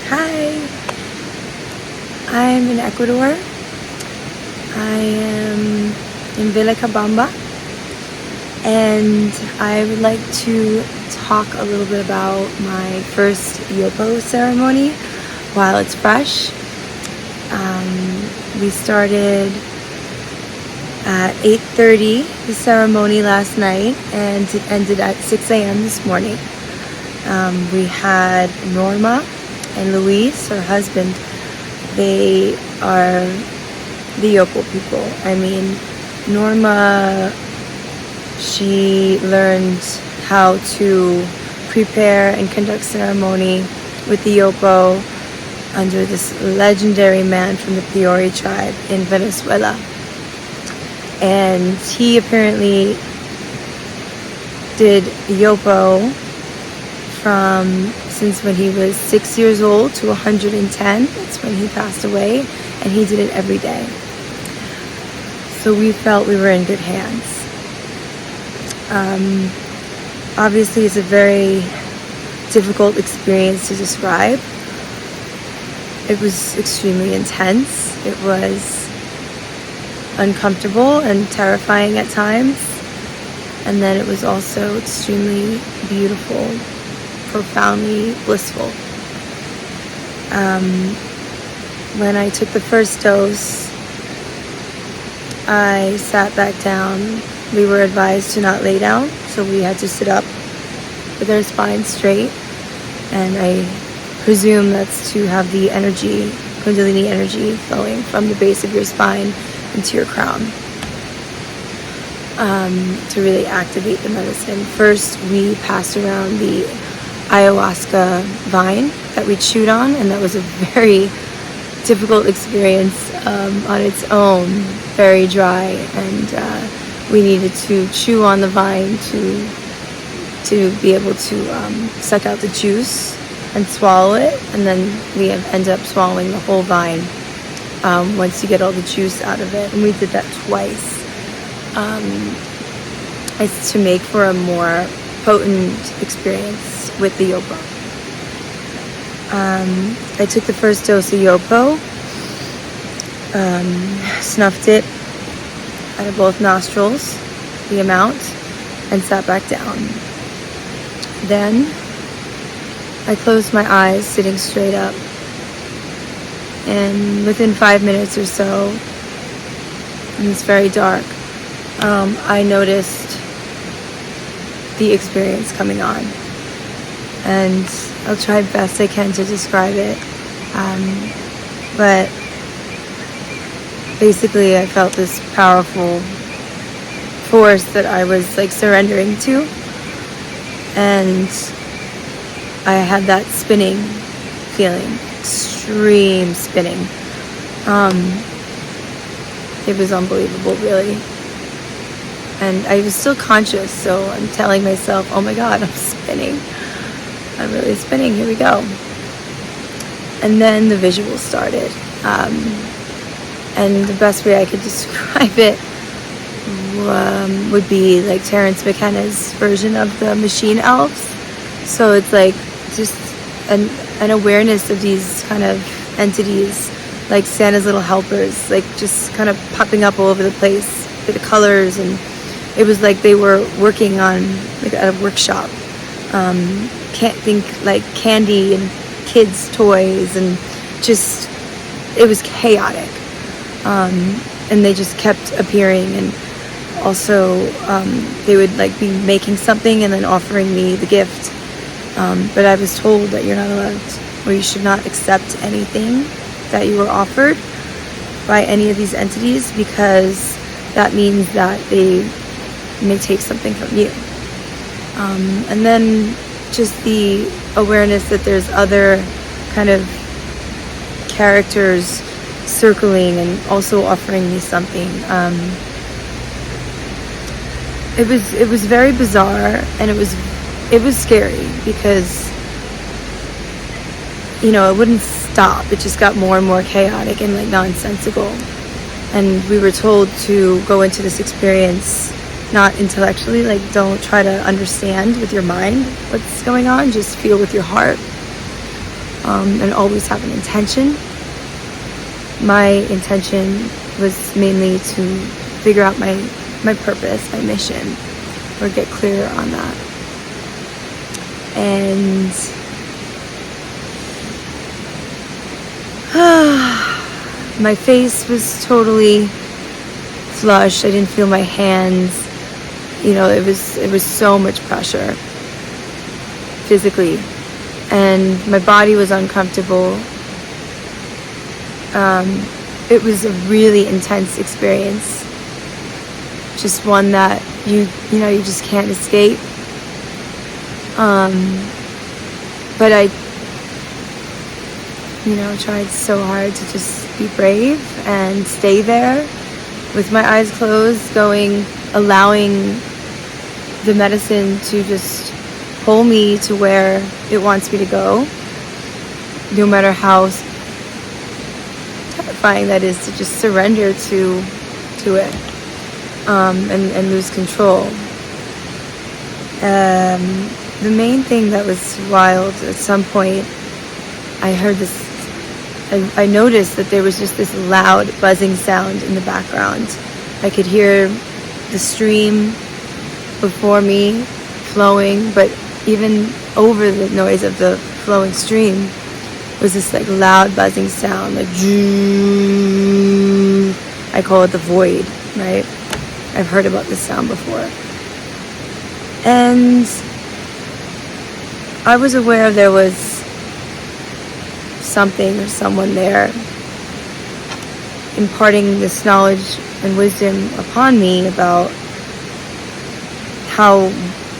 Hi, I'm in Ecuador. I am in Vilcabamba, and I would like to talk a little bit about my first Yopo ceremony while it's fresh. We started at 8:30 the ceremony last night, and it ended at 6 a.m. this morning. We had Norma and Luis, her husband. They are the Yopo people. I mean, Norma, she learned how to prepare and conduct ceremony with the Yopo under this legendary man from the Piaroa tribe in Venezuela. And he apparently did Yopo since when he was 6 years old to 110. That's when he passed away, and he did it every day. So we felt we were in good hands. Obviously, it's a very difficult experience to describe. It was extremely intense. It was uncomfortable and terrifying at times. And then it was also extremely beautiful, profoundly blissful. When I took the first dose, I sat back down. We were advised to not lay down, so we had to sit up with our spine straight. And I presume that's to have the energy, Kundalini energy, flowing from the base of your spine into your crown, to really activate the medicine. First, we passed around the ayahuasca vine that we chewed on, and that was a very difficult experience on its own, very dry, and we needed to chew on the vine to be able to suck out the juice and swallow it, and then we end up swallowing the whole vine once you get all the juice out of it. And we did that twice. It's to make for a more potent experience with the Yopo. I took the first dose of Yopo, snuffed it out of both nostrils, the amount, and sat back down. Then I closed my eyes, sitting straight up, and within 5 minutes or so, and it's very dark, I noticed the experience coming on, and I'll try best I can to describe it, but basically I felt this powerful force that I was like surrendering to, and I had that spinning feeling, extreme spinning. It was unbelievable, really. And I was still conscious, so I'm telling myself, oh my God, I'm spinning. I'm really spinning, here we go. And then the visual started. And the best way I could describe it would be like Terrence McKenna's version of the Machine Elves. So it's like just an awareness of these kind of entities, like Santa's little helpers, like just kind of popping up all over the place with the colors, and it was like they were working on like at a workshop. Can't think like candy and kids' toys, and just it was chaotic. And they just kept appearing, and also they would like be making something and then offering me the gift. But I was told that you're not allowed, or you should not accept anything that you were offered by any of these entities, because that means that they may take something from you. And then just the awareness that there's other kind of characters circling and also offering me something. It was very bizarre, and it was scary, because it wouldn't stop. It just got more and more chaotic and like nonsensical. And we were told to go into this experience not intellectually, like don't try to understand with your mind what's going on, just feel with your heart. and always have an intention. My intention was mainly to figure out my purpose, my mission, or get clear on that. And my face was totally flushed. I didn't feel my hands. It was so much pressure physically, and my body was uncomfortable. It was a really intense experience, just one that you just can't escape. But I tried so hard to just be brave and stay there with my eyes closed, allowing the medicine to just pull me to where it wants me to go, no matter how terrifying that is, to just surrender to it, and lose control. The main thing that was wild, at some point I heard this, I noticed that there was just this loud buzzing sound in the background. I could hear the stream before me flowing, but even over the noise of the flowing stream was this like loud buzzing sound, like I call it the void, right? I've heard about this sound before. And I was aware there was something or someone there imparting this knowledge and wisdom upon me about how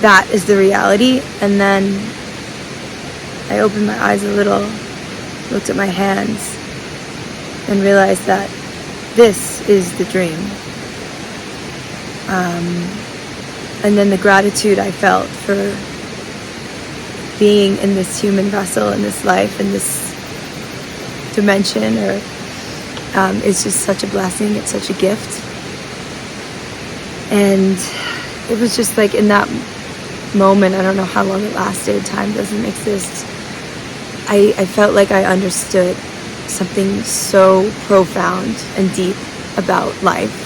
that is the reality. And then I opened my eyes a little, looked at my hands, and realized that this is the dream. And then the gratitude I felt for being in this human vessel, in this life, in this dimension, it's just such a blessing. It's such a gift. And it was just like in that moment, I don't know how long it lasted, time doesn't exist, I felt like I understood something so profound and deep about life.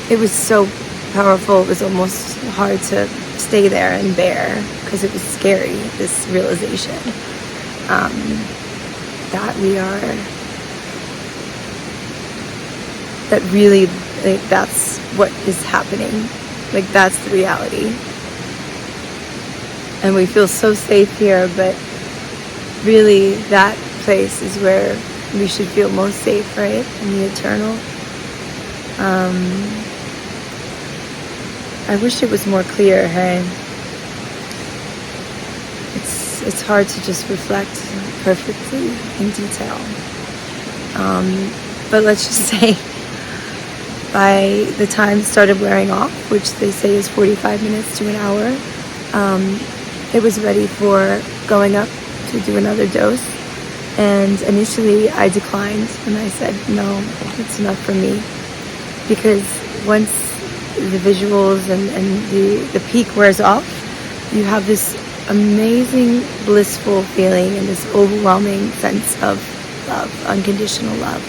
It was so powerful. It was almost hard to stay there and bear, because it was scary, this realization that we are, that really, like, that's what is happening, like that's the reality. And we feel so safe here, but really that place is where we should feel most safe, right? In the eternal. I wish it was more clear, hey? It's hard to just reflect perfectly in detail. But let's just say, by the time it started wearing off, which they say is 45 minutes to an hour, it was ready for going up to do another dose. And initially I declined, and I said, no, it's enough for me. Because once the visuals and the peak wears off, you have this amazing, blissful feeling and this overwhelming sense of love, unconditional love.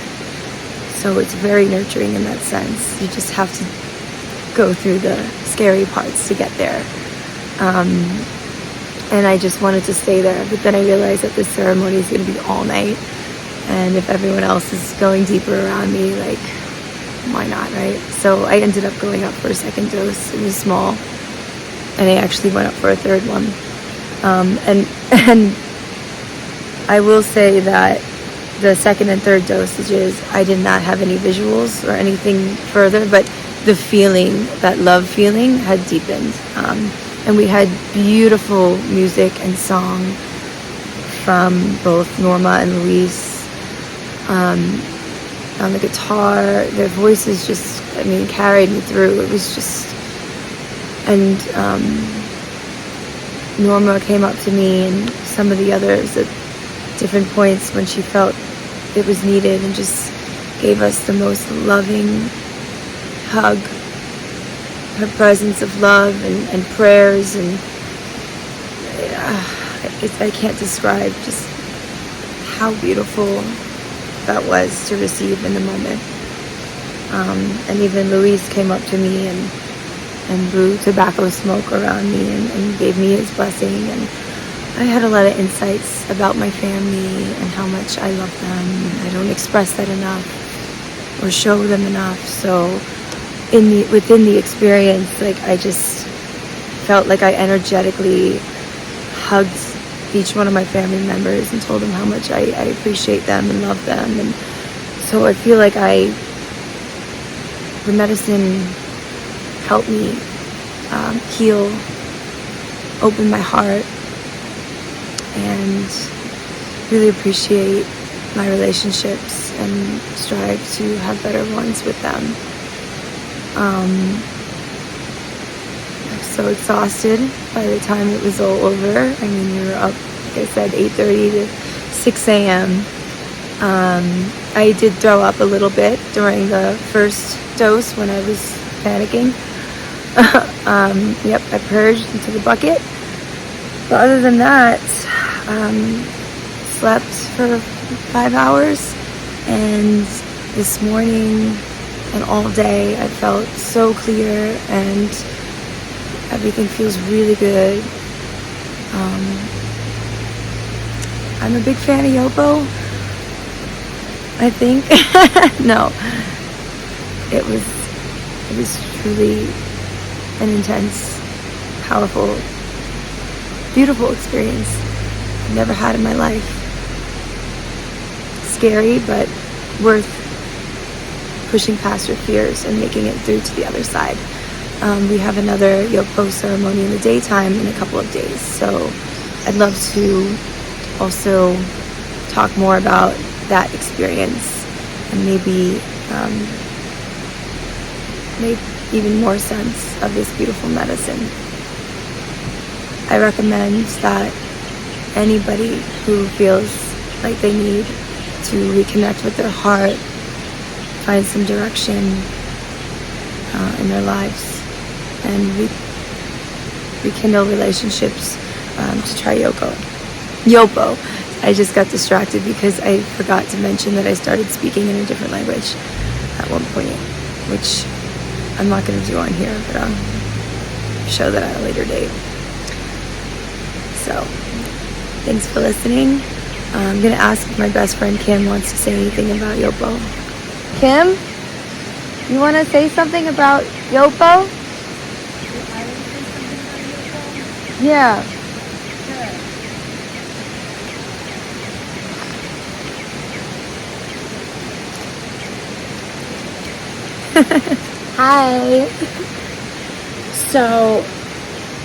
So it's very nurturing in that sense. You just have to go through the scary parts to get there. And I just wanted to stay there. But then I realized that this ceremony is going to be all night. And if everyone else is going deeper around me, like, why not, right? So I ended up going up for a second dose. It was small. And I actually went up for a third one. And I will say that the second and third dosages, I did not have any visuals or anything further, but the feeling, that love feeling, had deepened. And we had beautiful music and song from both Norma and Luis. On the guitar, their voices just, carried me through. It was just, and Norma came up to me and some of the others at different points when she felt it was needed, and just gave us the most loving hug. Her presence of love and prayers, and I can't describe just how beautiful that was to receive in the moment. And even Luis came up to me and blew tobacco smoke around me and gave me his blessing. And I had a lot of insights about my family and how much I love them. I don't express that enough or show them enough. So within the experience, like, I just felt like I energetically hugged each one of my family members and told them how much I appreciate them and love them. And so I feel like the medicine helped me heal, open my heart, and really appreciate my relationships and strive to have better ones with them. I was so exhausted by the time it was all over. I mean, we were up, like I said, 8:30 to 6 a.m. I did throw up a little bit during the first dose when I was panicking. Yep, I purged into the bucket. But other than that, slept for 5 hours, and this morning and all day I felt so clear, and everything feels really good. I'm a big fan of Yopo, I think. No, it was truly an intense, powerful, beautiful experience I've never had in my life. Scary, but worth pushing past your fears and making it through to the other side. We have another Yopo ceremony in the daytime in a couple of days, so I'd love to also talk more about that experience and maybe make even more sense of this beautiful medicine. I recommend that anybody who feels like they need to reconnect with their heart, find some direction in their lives, and rekindle relationships, to try Yopo. I just got distracted because I forgot to mention that I started speaking in a different language at one point, which I'm not going to do on here, but I'll show that at a later date. So, thanks for listening. I'm going to ask if my best friend Kim wants to say anything about Yopo. Kim, you want to say something about Yopo? Yeah. Hi. So,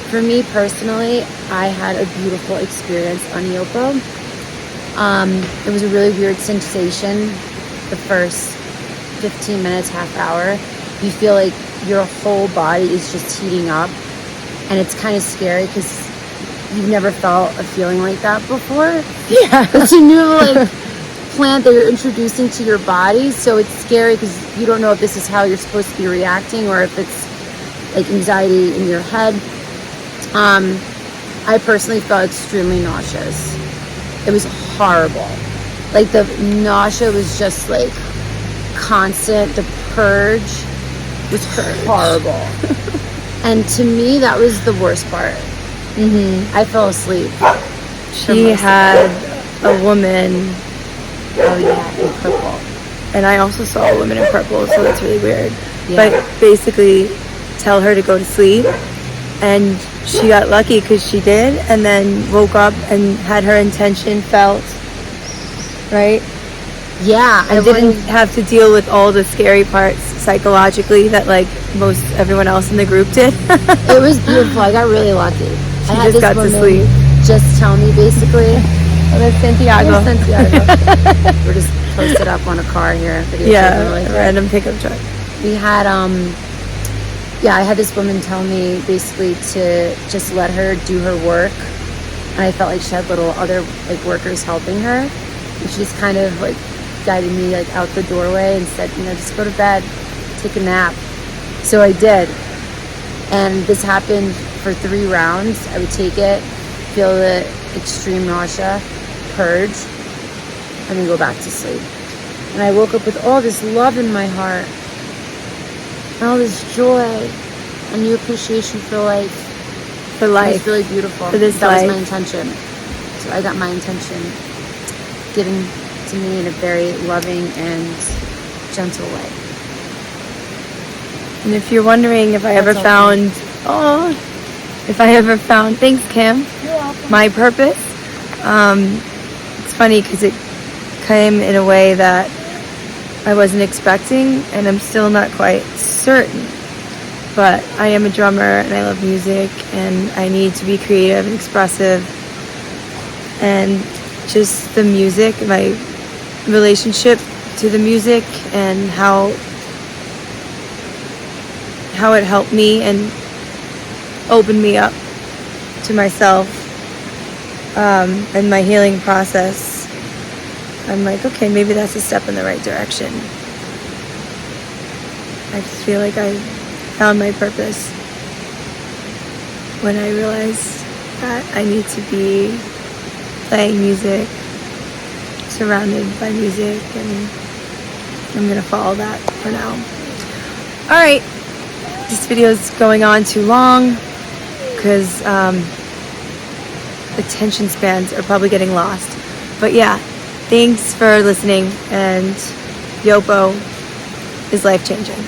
for me personally, I had a beautiful experience on Yopo. It was a really weird sensation the first 15 minutes, half hour. You feel like your whole body is just heating up, and it's kind of scary because you've never felt a feeling like that before. Yeah. It's a new plant that you're introducing to your body, so it's scary because you don't know if this is how you're supposed to be reacting or if it's like anxiety in your head. I personally felt extremely nauseous. It was horrible. Like, the nausea was just like constant. The purge was horrible. And to me, that was the worst part. I fell asleep. She had a woman. Oh yeah, in purple. And I also saw a woman in purple, so that's really weird. Yeah. But basically, tell her to go to sleep, and she got lucky because she did, and then woke up and had her intention felt, right? Yeah, And didn't have to deal with all the scary parts psychologically that, like, most everyone else in the group did. It was beautiful. I got really lucky. She I had just this got to woman sleep. just tell me, basically. Oh, that's Santiago. We're just posted up on a car here. Yeah, a random pickup truck. We had, I had this woman tell me basically to just let her do her work. And I felt like she had little other, like, workers helping her. And she just kind of, like, guided me, like, out the doorway and said, just go to bed, take a nap. So I did. And this happened for 3 rounds. I would take it, feel the extreme nausea, purge, and then go back to sleep. And I woke up with all this love in my heart, and all this joy, a new appreciation for life. For It life. was really beautiful. For this that life. was my intention. So I got my intention given to me in a very loving and gentle way. And if you're wondering if I ever That's found, thanks Kim, You're welcome. my purpose, it's funny because it came in a way that I wasn't expecting, and I'm still not quite certain. But I am a drummer and I love music, and I need to be creative and expressive, and just the music, my relationship to the music, and how it helped me and opened me up to myself, and my healing process. I'm like, okay, maybe that's a step in the right direction. I just feel like I found my purpose when I realized that I need to be playing music, surrounded by music, and I'm gonna follow that for now. Alright, this video is going on too long because attention spans are probably getting lost. But yeah, thanks for listening, and Yopo is life-changing.